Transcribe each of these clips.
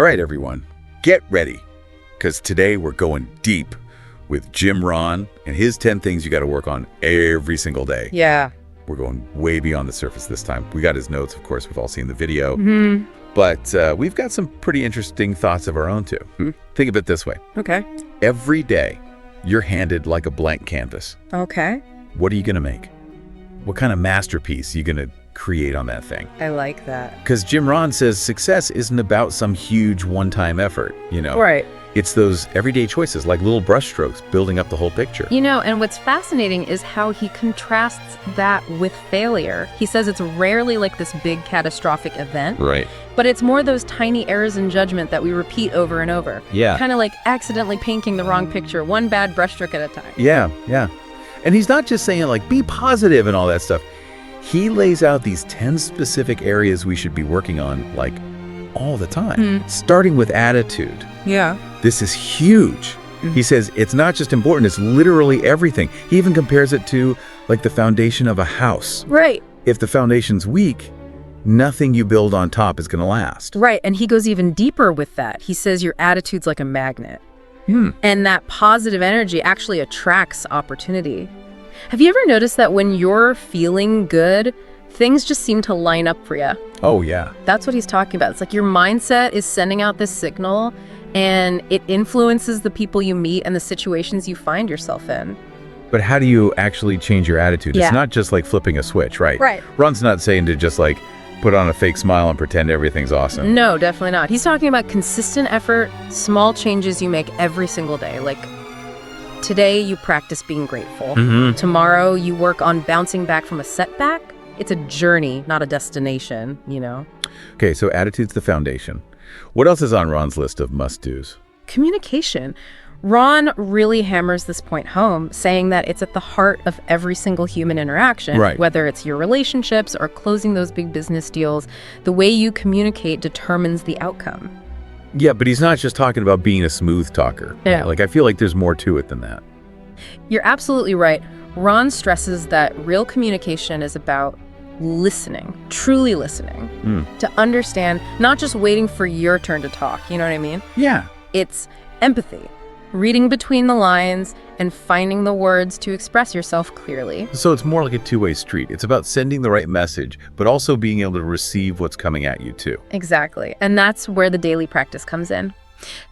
All right, everyone, get ready, because today we're going deep with Jim Rohn and his 10 things you got to work on every single day. Yeah. We're going way beyond the surface this time. We got his notes, of course. We've all seen the video. But we've got some pretty interesting thoughts of our own, too. Think of it this way. Okay. Every day, you're handed like a blank canvas. Okay. What are you going to make? What kind of masterpiece are you going to create on that thing? I like that. Because Jim Rohn says success isn't about some huge one-time effort, Right. It's those everyday choices, like little brushstrokes, building up the whole picture. And what's fascinating is how he contrasts that with failure. He says it's rarely like this big catastrophic event. Right. But it's more those tiny errors in judgment that we repeat over and over. Yeah. Kind of like accidentally painting the wrong picture, one bad brushstroke at a time. Yeah. And he's not just saying, like, be positive and all that stuff. He lays out these 10 specific areas we should be working on, like, all the time, starting with attitude. Yeah. This is huge. He says it's not just important, it's literally everything. He even compares it to, like, the foundation of a house. Right. If the foundation's weak, nothing you build on top is going to last. Right. And he goes even deeper with that. He says your attitude's like a magnet. And that positive energy actually attracts opportunity. Have you ever noticed that when you're feeling good, things just seem to line up for you? Oh, yeah. That's what he's talking about. It's like your mindset is sending out this signal, and it influences the people you meet and the situations you find yourself in. But how do you actually change your attitude? Yeah. It's not just like flipping a switch, right? Right. Ron's not saying to just like put on a fake smile and pretend everything's awesome. No, definitely not. He's talking about consistent effort, small changes you make every single day. Like today you practice being grateful. Tomorrow you work on bouncing back from a setback. It's a journey, not a destination, Okay, so attitude's the foundation. What else is on Ron's list of must-dos? Communication. Rohn really hammers this point home, saying that it's at the heart of every single human interaction. Right. Whether it's your relationships or closing those big business deals, the way you communicate determines the outcome. Yeah, but he's not just talking about being a smooth talker. Yeah. Like, I feel like there's more to it than that. You're absolutely right. Ron stresses that real communication is about listening, truly listening, to understand, not just waiting for your turn to talk, you know what I mean? Yeah. It's empathy, reading between the lines and finding the words to express yourself clearly. So it's more like a two-way street. It's about sending the right message, but also being able to receive what's coming at you too. Exactly. And that's where the daily practice comes in.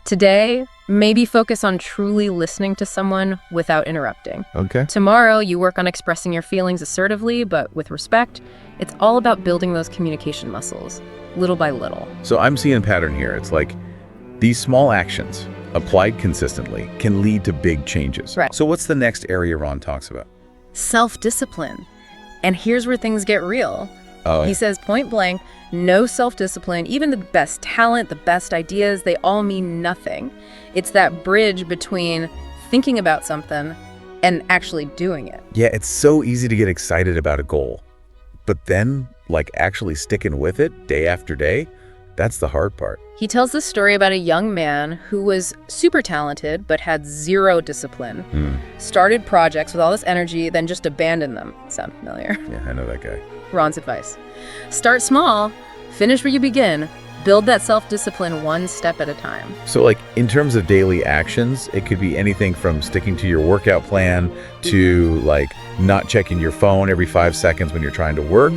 Today, maybe focus on truly listening to someone without interrupting. Okay. Tomorrow, you work on expressing your feelings assertively, but with respect. It's all about building those communication muscles, little by little. So I'm seeing a pattern here. It's like these small actions applied consistently can lead to big changes. Right. So what's the next area Ron talks about? Self-discipline. And here's where things get real. Oh, He says point blank, no self-discipline, even the best talent, the best ideas, they all mean nothing. It's that bridge between thinking about something and actually doing it. yeah, it's so easy to get excited about a goal. But then, like, actually sticking with it day after day, that's the hard part. He tells this story about a young man who was super talented but had zero discipline. Started projects with all this energy, then just abandoned them. Sound familiar? Yeah, I know that guy. Ron's advice. Start small, finish where you begin, build that self-discipline one step at a time. So, like, in terms of daily actions, it could be anything from sticking to your workout plan to, like, not checking your phone every 5 seconds when you're trying to work.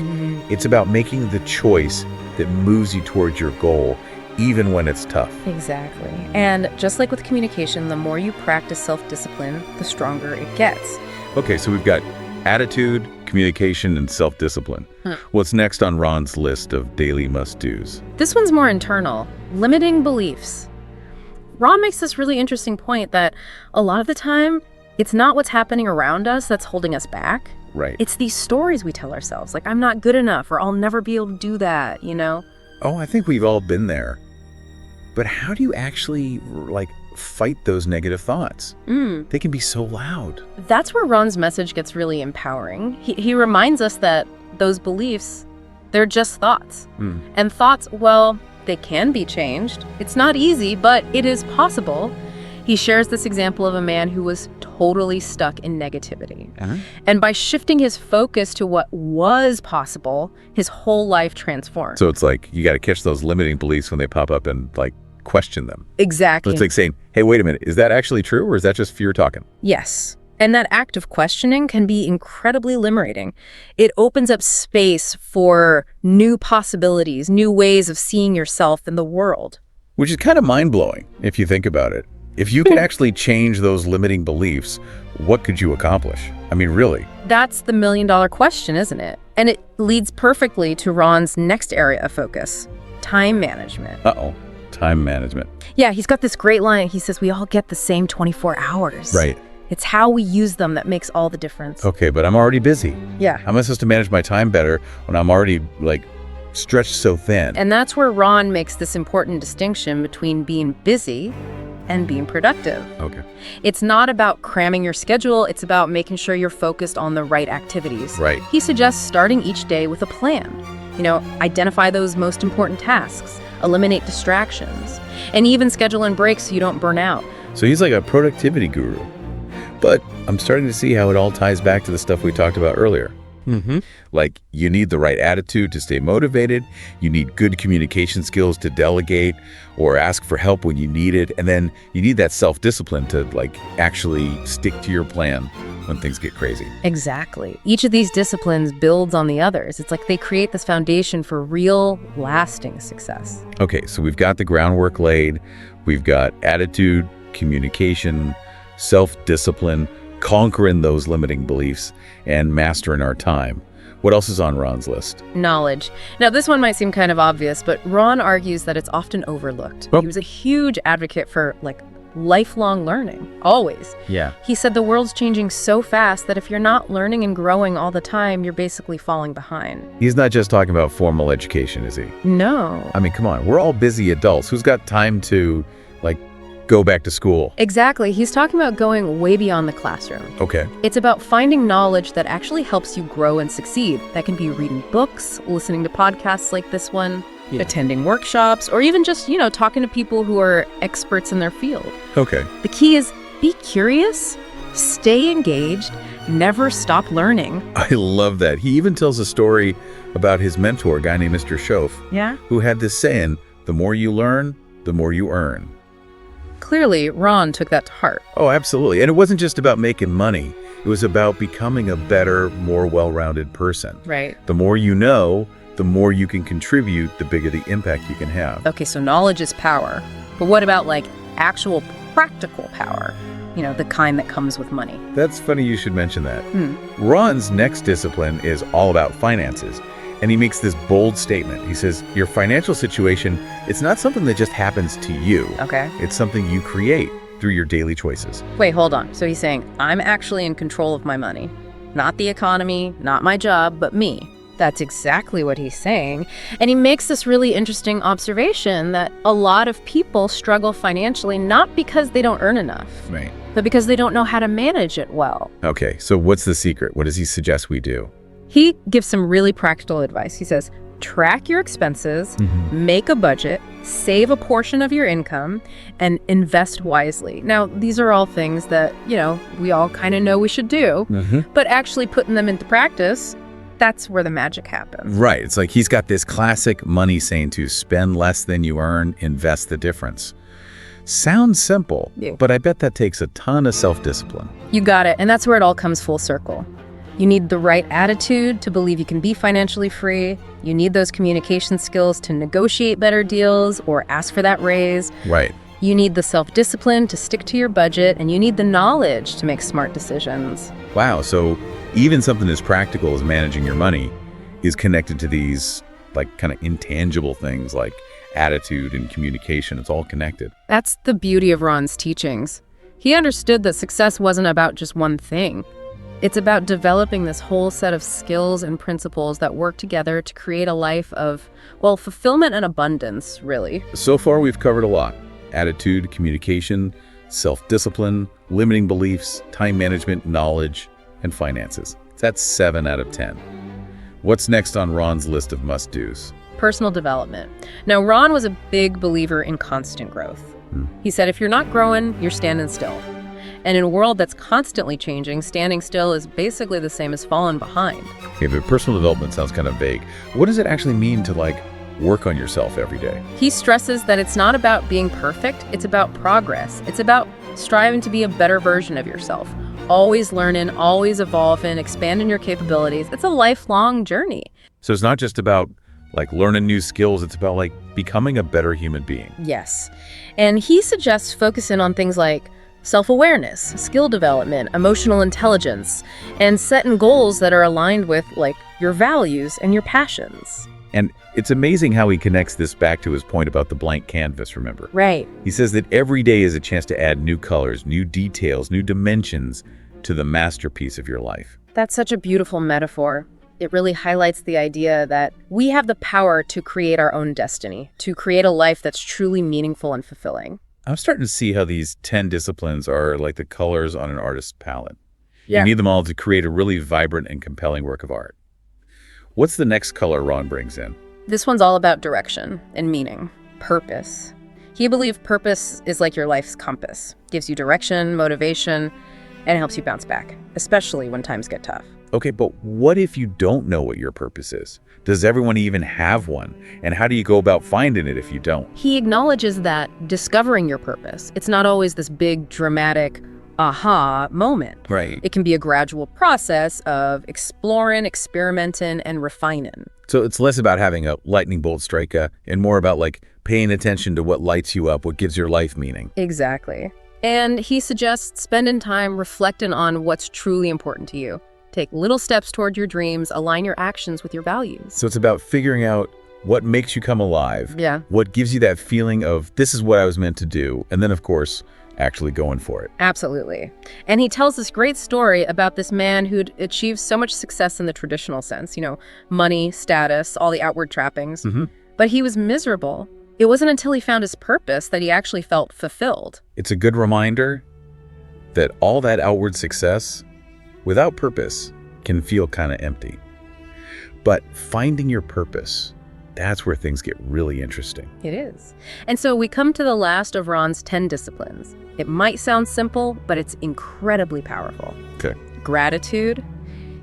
It's about making the choice that moves you towards your goal, even when it's tough. Exactly. And just like with communication, the more you practice self-discipline, the stronger it gets. Okay, so we've got attitude, communication, and self-discipline. What's next on Ron's list of daily must-dos? This one's more internal, limiting beliefs. Ron makes this really interesting point that a lot of the time, it's not what's happening around us that's holding us back. Right. It's these stories we tell ourselves, like, I'm not good enough, or I'll never be able to do that, Oh, I think we've all been there. But how do you actually, like, fight those negative thoughts? They can be so loud. That's where Ron's message gets really empowering. He reminds us that those beliefs, they're just thoughts. And thoughts, well, they can be changed. It's not easy, but it is possible. He shares this example of a man who was totally stuck in negativity. And by shifting his focus to what was possible, his whole life transformed. So it's like you got to catch those limiting beliefs when they pop up and, like, question them. Exactly. It's like saying, hey, wait a minute, is that actually true or is that just fear talking? Yes. And that act of questioning can be incredibly liberating. It opens up space for new possibilities, new ways of seeing yourself and the world. Which is kind of mind-blowing if you think about it. If you could actually change those limiting beliefs, what could you accomplish? I mean, really. That's the million-dollar question, isn't it? And it leads perfectly to Rohn's next area of focus, time management. Uh-oh, time management. Yeah, he's got this great line. He says, we all get the same 24 hours. Right. It's how we use them that makes all the difference. Okay, but I'm already busy. Yeah. How am I supposed to manage my time better when I'm already, stretched so thin? And that's where Rohn makes this important distinction between being busy and being productive. Okay. It's not about cramming your schedule, it's about making sure you're focused on the right activities. Right. He suggests starting each day with a plan. Identify those most important tasks, eliminate distractions, and even schedule in breaks so you don't burn out. So he's like a productivity guru. But I'm starting to see how it all ties back to the stuff we talked about earlier. Mm-hmm. Like, you need the right attitude to stay motivated. You need good communication skills to delegate or ask for help when you need it. And then you need that self-discipline to, actually stick to your plan when things get crazy. Exactly. Each of these disciplines builds on the others. It's like they create this foundation for real, lasting success. Okay, so we've got the groundwork laid. We've got attitude, communication, self-discipline, conquering those limiting beliefs, and mastering our time. What else is on Rohn's list? Knowledge. Now, this one might seem kind of obvious, but Rohn argues that it's often overlooked. Oh. He was a huge advocate for, lifelong learning, always. Yeah. He said the world's changing so fast that if you're not learning and growing all the time, you're basically falling behind. He's not just talking about formal education, is he? No. I mean, come on. We're all busy adults. Who's got time to, go back to school? Exactly. He's talking about going way beyond the classroom. Okay. It's about finding knowledge that actually helps you grow and succeed. That can be reading books, listening to podcasts like this one, attending workshops, or even just, talking to people who are experts in their field. Okay. The key is be curious, stay engaged, never stop learning. I love that. He even tells a story about his mentor, a guy named Mr. Schoaf, Yeah? who had this saying, the more you learn, the more you earn. Clearly, Rohn took that to heart. Oh, absolutely. And it wasn't just about making money. It was about becoming a better, more well-rounded person. Right. The more you know, the more you can contribute, the bigger the impact you can have. Okay, so knowledge is power. But what about, actual practical power? The kind that comes with money. That's funny you should mention that. Rohn's next discipline is all about finances. And he makes this bold statement. He says, your financial situation, it's not something that just happens to you. Okay. It's something you create through your daily choices. Wait, hold on. So he's saying, I'm actually in control of my money. Not the economy, not my job, but me. That's exactly what he's saying. And he makes this really interesting observation that a lot of people struggle financially not because they don't earn enough, Right. but because they don't know how to manage it well. Okay, so what's the secret? What does he suggest we do? He gives some really practical advice. He says, track your expenses, make a budget, save a portion of your income, and invest wisely. Now, these are all things that, we all kind of know we should do, but actually putting them into practice, that's where the magic happens. Right. It's like he's got this classic money saying to spend less than you earn, invest the difference. Sounds simple, but I bet that takes a ton of self-discipline. You got it. And that's where it all comes full circle. You need the right attitude to believe you can be financially free. You need those communication skills to negotiate better deals or ask for that raise. Right. You need the self-discipline to stick to your budget, and you need the knowledge to make smart decisions. Wow. So even something as practical as managing your money is connected to these kind of intangible things like attitude and communication. It's all connected. That's the beauty of Rohn's teachings. He understood that success wasn't about just one thing. It's about developing this whole set of skills and principles that work together to create a life of, fulfillment and abundance, really. So far, we've covered a lot. Attitude, communication, self-discipline, limiting beliefs, time management, knowledge, and finances. That's 7 out of 10. What's next on Rohn's list of must-dos? Personal development. Now, Rohn was a big believer in constant growth. He said, if you're not growing, you're standing still. And in a world that's constantly changing, standing still is basically the same as falling behind. Okay, but personal development sounds kind of vague. What does it actually mean to, work on yourself every day. He stresses that it's not about being perfect, it's about progress. It's about striving to be a better version of yourself. Always learning, always evolving, expanding your capabilities. It's a lifelong journey. So it's not just about learning new skills, it's about becoming a better human being. Yes. And he suggests focusing on things like self-awareness, skill development, emotional intelligence, and setting goals that are aligned with your values and your passions. And it's amazing how he connects this back to his point about the blank canvas, remember? Right. He says that every day is a chance to add new colors, new details, new dimensions to the masterpiece of your life. That's such a beautiful metaphor. It really highlights the idea that we have the power to create our own destiny, to create a life that's truly meaningful and fulfilling. I'm starting to see how these 10 disciplines are like the colors on an artist's palette. Yeah. You need them all to create a really vibrant and compelling work of art. What's the next color Rohn brings in? This one's all about direction and meaning, purpose. He believed purpose is like your life's compass. Gives you direction, motivation, and helps you bounce back, especially when times get tough. Okay, but what if you don't know what your purpose is? Does everyone even have one? And how do you go about finding it if you don't? He acknowledges that discovering your purpose, it's not always this big, dramatic, aha moment. Right. It can be a gradual process of exploring, experimenting, and refining. So it's less about having a lightning bolt strike and more about paying attention to what lights you up, what gives your life meaning. Exactly. And he suggests spending time reflecting on what's truly important to you. Take little steps toward your dreams, align your actions with your values. So it's about figuring out what makes you come alive. Yeah. What gives you that feeling of this is what I was meant to do. And then, of course, actually going for it. Absolutely. And he tells this great story about this man who'd achieved so much success in the traditional sense, money, status, all the outward trappings. Mm-hmm. But he was miserable. It wasn't until he found his purpose that he actually felt fulfilled. It's a good reminder that all that outward success without purpose can feel kind of empty. But finding your purpose, that's where things get really interesting. It is. And so we come to the last of Rohn's 10 disciplines. It might sound simple, but it's incredibly powerful. Okay. Gratitude.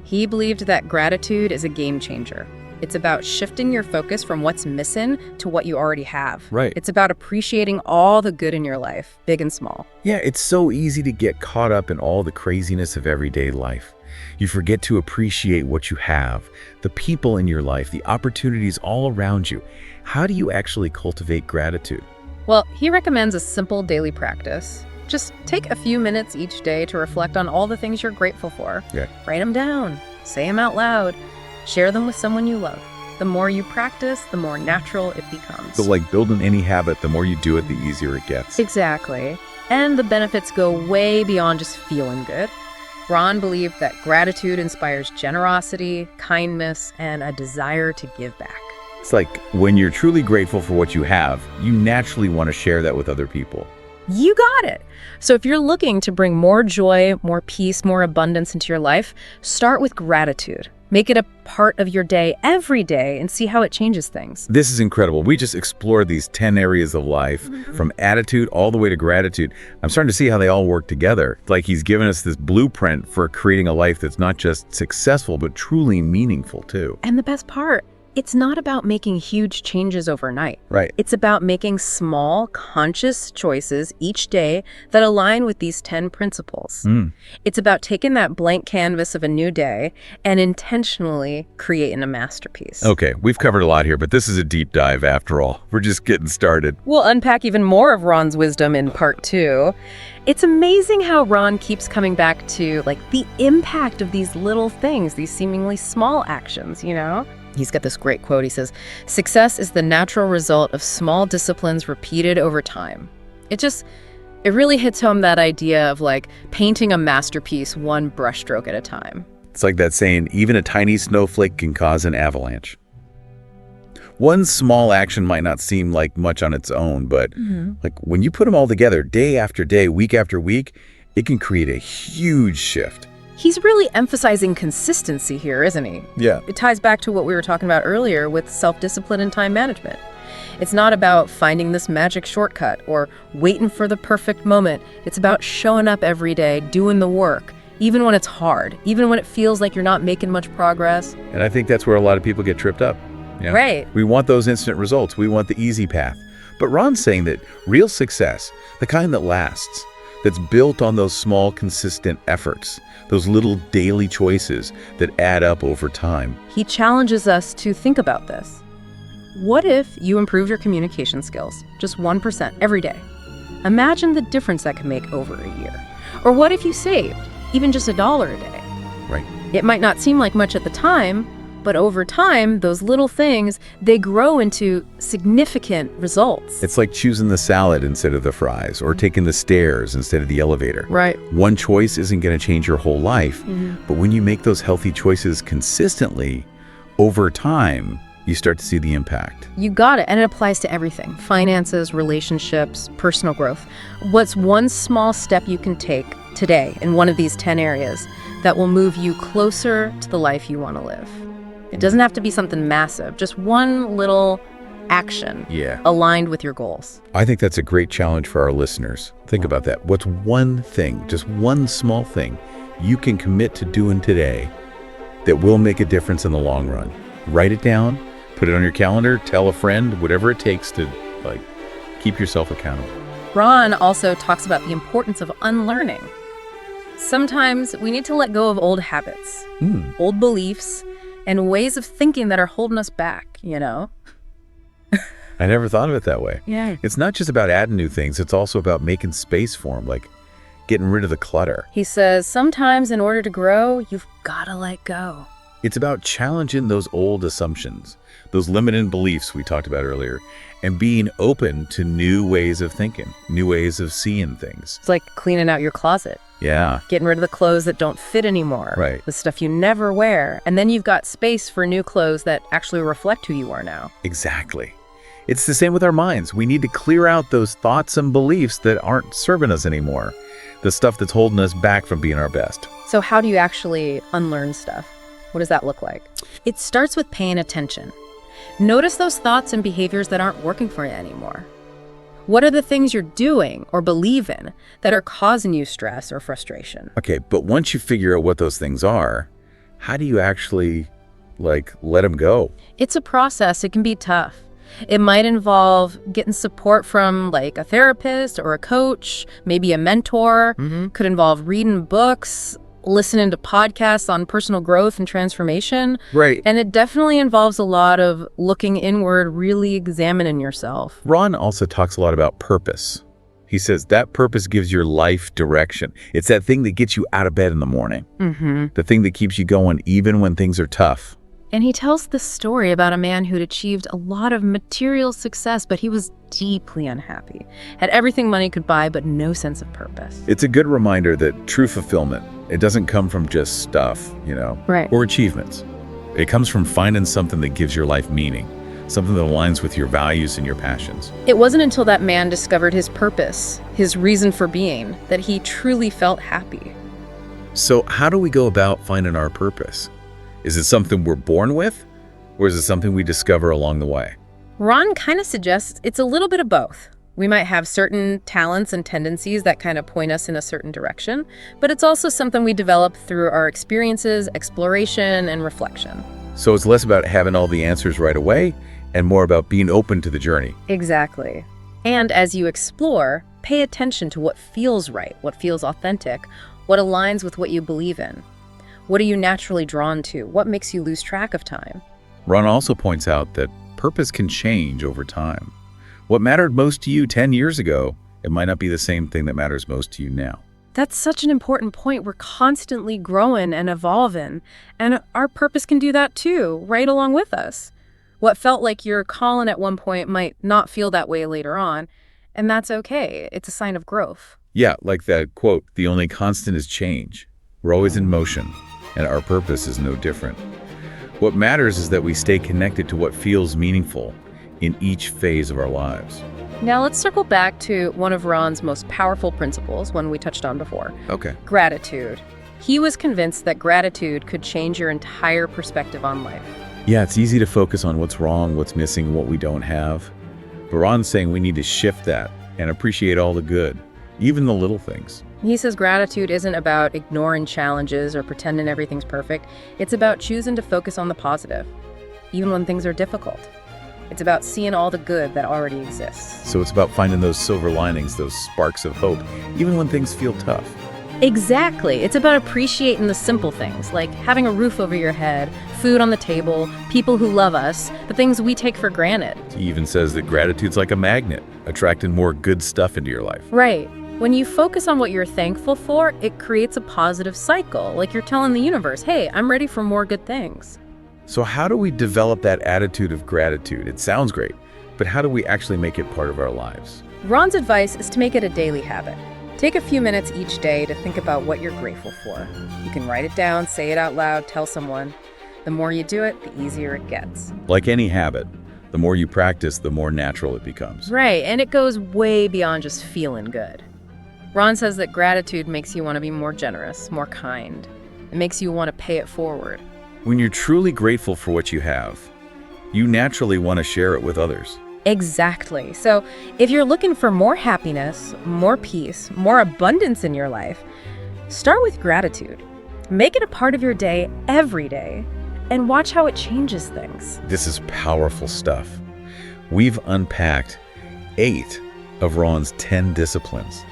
He believed that gratitude is a game changer. It's about shifting your focus from what's missing to what you already have. Right. It's about appreciating all the good in your life, big and small. Yeah, it's so easy to get caught up in all the craziness of everyday life. You forget to appreciate what you have, the people in your life, the opportunities all around you. How do you actually cultivate gratitude? Well, he recommends a simple daily practice. Just take a few minutes each day to reflect on all the things you're grateful for. Yeah. Write them down, say them out loud, share them with someone you love. The more you practice, the more natural it becomes. So building any habit, the more you do it, the easier it gets. Exactly. And the benefits go way beyond just feeling good. Rohn believed that gratitude inspires generosity, kindness, and a desire to give back. It's when you're truly grateful for what you have, you naturally want to share that with other people. You got it. So if you're looking to bring more joy, more peace, more abundance into your life, start with gratitude. Make it a part of your day every day and see how it changes things. This is incredible. We just explored these 10 areas of life, from attitude all the way to gratitude. I'm starting to see how they all work together. It's he's given us this blueprint for creating a life that's not just successful, but truly meaningful too. And the best part, it's not about making huge changes overnight. Right. It's about making small, conscious choices each day that align with these 10 principles. It's about taking that blank canvas of a new day and intentionally creating a masterpiece. Okay, we've covered a lot here, but this is a deep dive after all. We're just getting started. We'll unpack even more of Rohn's wisdom in part 2. It's amazing how Rohn keeps coming back to the impact of these little things, these seemingly small actions, He's got this great quote. He says, "Success is the natural result of small disciplines repeated over time." It really hits home that idea of painting a masterpiece one brushstroke at a time. It's like that saying, even a tiny snowflake can cause an avalanche. One small action might not seem like much on its own, but when you put them all together day after day, week after week, it can create a huge shift. He's really emphasizing consistency here, isn't he? Yeah. It ties back to what we were talking about earlier with self-discipline and time management. It's not about finding this magic shortcut or waiting for the perfect moment. It's about showing up every day, doing the work, even when it's hard, even when it feels like you're not making much progress. And I think that's where a lot of people get tripped up. Yeah. Right. We want those instant results. We want the easy path. But Ron's saying that real success, the kind that lasts, that's built on those small, consistent efforts, those little daily choices that add up over time. He challenges us to think about this. What if you improved your communication skills just 1% every day? Imagine the difference that could make over a year. Or what if you saved even just $1 a day? Right. It might not seem like much at the time, but over time, those little things, they grow into significant results. It's like choosing the salad instead of the fries, or taking the stairs instead of the elevator. Right. One choice isn't going to change your whole life, but when you make those healthy choices consistently, over time, you start to see the impact. You got it, and it applies to everything. Finances, relationships, personal growth. What's one small step you can take today in one of these 10 areas that will move you closer to the life you want to live? It doesn't have to be something massive, just one little action aligned with your goals. I think that's a great challenge for our listeners. Think about that. What's one thing, just one small thing, you can commit to doing today that will make a difference in the long run? Write it down, put it on your calendar, tell a friend, whatever it takes to keep yourself accountable. Rohn also talks about the importance of unlearning. Sometimes we need to let go of old habits, old beliefs, and ways of thinking that are holding us back, I never thought of it that way. Yeah. It's not just about adding new things, it's also about making space for them, like getting rid of the clutter. He says sometimes in order to grow, you've got to let go. It's about challenging those old assumptions, those limiting beliefs we talked about earlier, and being open to new ways of thinking, new ways of seeing things. It's like cleaning out your closet. Yeah. Getting rid of the clothes that don't fit anymore. Right. The stuff you never wear. And then you've got space for new clothes that actually reflect who you are now. Exactly. It's the same with our minds. We need to clear out those thoughts and beliefs that aren't serving us anymore, the stuff that's holding us back from being our best. So how do you actually unlearn stuff? What does that look like? It starts with paying attention. Notice those thoughts and behaviors that aren't working for you anymore. What are the things you're doing or believe in that are causing you stress or frustration? Okay, but once you figure out what those things are, how do you actually, let them go? It's a process. It can be tough. It might involve getting support from a therapist or a coach, maybe a mentor. Could involve reading books, listening to podcasts on personal growth and transformation. Right. And it definitely involves a lot of looking inward, really examining yourself. Ron also talks a lot about purpose. He says that purpose gives your life direction. It's that thing that gets you out of bed in the morning. The thing that keeps you going even when things are tough. And he tells this story about a man who'd achieved a lot of material success, but he was deeply unhappy. Had everything money could buy, but no sense of purpose. It's a good reminder that true fulfillment, it doesn't come from just stuff, Right. or achievements. It comes from finding something that gives your life meaning, something that aligns with your values and your passions. It wasn't until that man discovered his purpose, his reason for being, that he truly felt happy. So how do we go about finding our purpose? Is it something we're born with, or is it something we discover along the way? Ron kind of suggests it's a little bit of both. We might have certain talents and tendencies that kind of point us in a certain direction, but it's also something we develop through our experiences, exploration, and reflection. So it's less about having all the answers right away and more about being open to the journey. Exactly. And as you explore, pay attention to what feels right, what feels authentic, what aligns with what you believe in. What are you naturally drawn to? What makes you lose track of time? Ron also points out that purpose can change over time. What mattered most to you 10 years ago, it might not be the same thing that matters most to you now. That's such an important point. We're constantly growing and evolving, and our purpose can do that too, right along with us. What felt like your calling at one point might not feel that way later on, and that's okay. It's a sign of growth. Yeah, like that quote, "The only constant is change. We're always in motion, and our purpose is no different." What matters is that we stay connected to what feels meaningful in each phase of our lives. Now let's circle back to one of Ron's most powerful principles, one we touched on before. Okay. Gratitude. He was convinced that gratitude could change your entire perspective on life. Yeah, it's easy to focus on what's wrong, what's missing, what we don't have. But Ron's saying we need to shift that and appreciate all the good, even the little things. He says gratitude isn't about ignoring challenges or pretending everything's perfect. It's about choosing to focus on the positive. even when things are difficult. It's about seeing all the good that already exists. So it's about finding those silver linings, those sparks of hope, even when things feel tough. Exactly. It's about appreciating the simple things, like having a roof over your head, food on the table, people who love us, the things we take for granted. He even says that gratitude's like a magnet, attracting more good stuff into your life. Right. When you focus on what you're thankful for, it creates a positive cycle. Like you're telling the universe, hey, I'm ready for more good things. So how do we develop that attitude of gratitude? It sounds great, but how do we actually make it part of our lives? Rohn's advice is to make it a daily habit. Take a few minutes each day to think about what you're grateful for. You can write it down, say it out loud, tell someone. The more you do it, the easier it gets. Like any habit, the more you practice, the more natural it becomes. Right, and it goes way beyond just feeling good. Rohn says that gratitude makes you want to be more generous, more kind. It makes you want to pay it forward. When you're truly grateful for what you have, you naturally want to share it with others. Exactly. So if you're looking for more happiness, more peace, more abundance in your life, start with gratitude. Make it a part of your day every day and watch how it changes things. This is powerful stuff. We've unpacked 8 of Rohn's 10 disciplines.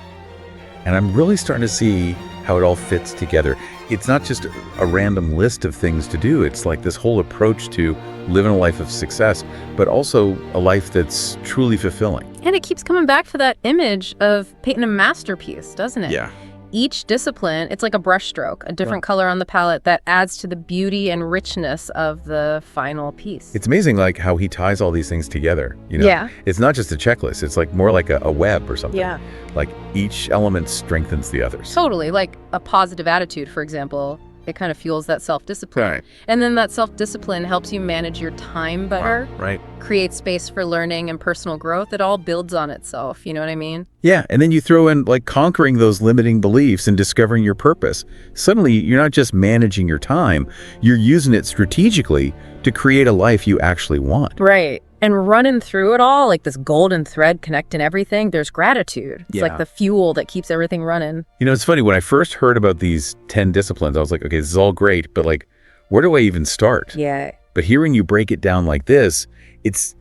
And I'm really starting to see how it all fits together. It's not just a random list of things to do. It's like this whole approach to living a life of success, but also a life that's truly fulfilling. And it keeps coming back to that image of painting a masterpiece, doesn't it? Yeah. Each discipline, it's like a brushstroke, a different color on the palette that adds to the beauty and richness of the final piece. It's amazing like how he ties all these things together. You know? Yeah. It's not just a checklist. It's like more like a web or something. Yeah. Like each element strengthens the others. Totally. Like a positive attitude, for example, it kind of fuels that self-discipline. Right. And then that self-discipline helps you manage your time better, Right. create space for learning and personal growth. It all builds on itself. You know what I mean? Yeah, and then you throw in like conquering those limiting beliefs and discovering your purpose. Suddenly, you're not just managing your time, you're using it strategically to create a life you actually want. Right. And running through it all, like this golden thread connecting everything, there's gratitude. It's like the fuel that keeps everything running. You know, it's funny, when I first heard about these 10 disciplines, I was like, okay, this is all great, but like, where do I even start? Yeah. But hearing you break it down like this, it's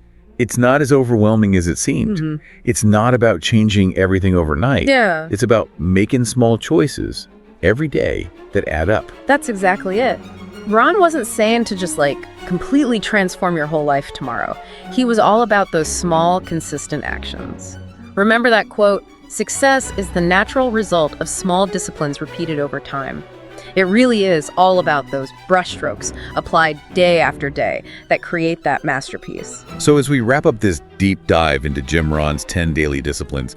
not as overwhelming as it seemed. Mm-hmm. It's not about changing everything overnight. Yeah. It's about making small choices every day that add up. That's exactly it. Rohn wasn't saying to just like completely transform your whole life tomorrow. He was all about those small, consistent actions. Remember that quote, "Success is the natural result of small disciplines repeated over time." It really is all about those brushstrokes applied day after day that create that masterpiece. So as we wrap up this deep dive into Jim Rohn's 10 daily disciplines,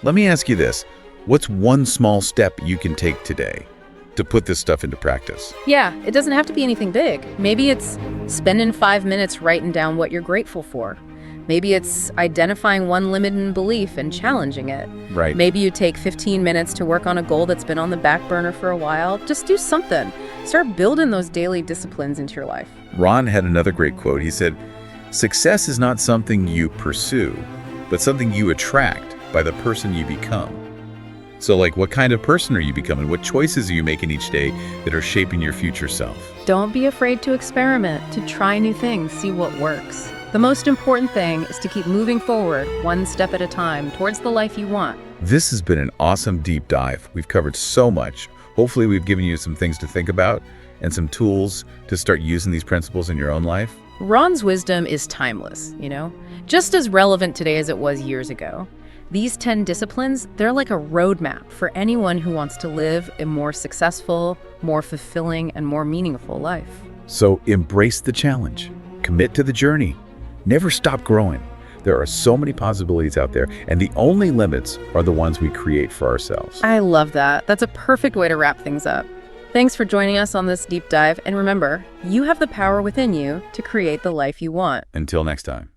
let me ask you this. What's one small step you can take today to put this stuff into practice? Yeah, it doesn't have to be anything big. Maybe it's spending 5 minutes writing down what you're grateful for. Maybe it's identifying one limiting belief and challenging it. Right. Maybe you take 15 minutes to work on a goal that's been on the back burner for a while. Just do something. Start building those daily disciplines into your life. Rohn had another great quote. He said, "Success is not something you pursue, but something you attract by the person you become." So like, what kind of person are you becoming? What choices are you making each day that are shaping your future self? Don't be afraid to experiment, to try new things, see what works. The most important thing is to keep moving forward, one step at a time, towards the life you want. This has been an awesome deep dive. We've covered so much. Hopefully we've given you some things to think about and some tools to start using these principles in your own life. Rohn's wisdom is timeless, just as relevant today as it was years ago. These 10 disciplines, they're like a roadmap for anyone who wants to live a more successful, more fulfilling, and more meaningful life. So embrace the challenge, commit to the journey, never stop growing. There are so many possibilities out there, and the only limits are the ones we create for ourselves. I love that. That's a perfect way to wrap things up. Thanks for joining us on this deep dive, and remember, you have the power within you to create the life you want. Until next time.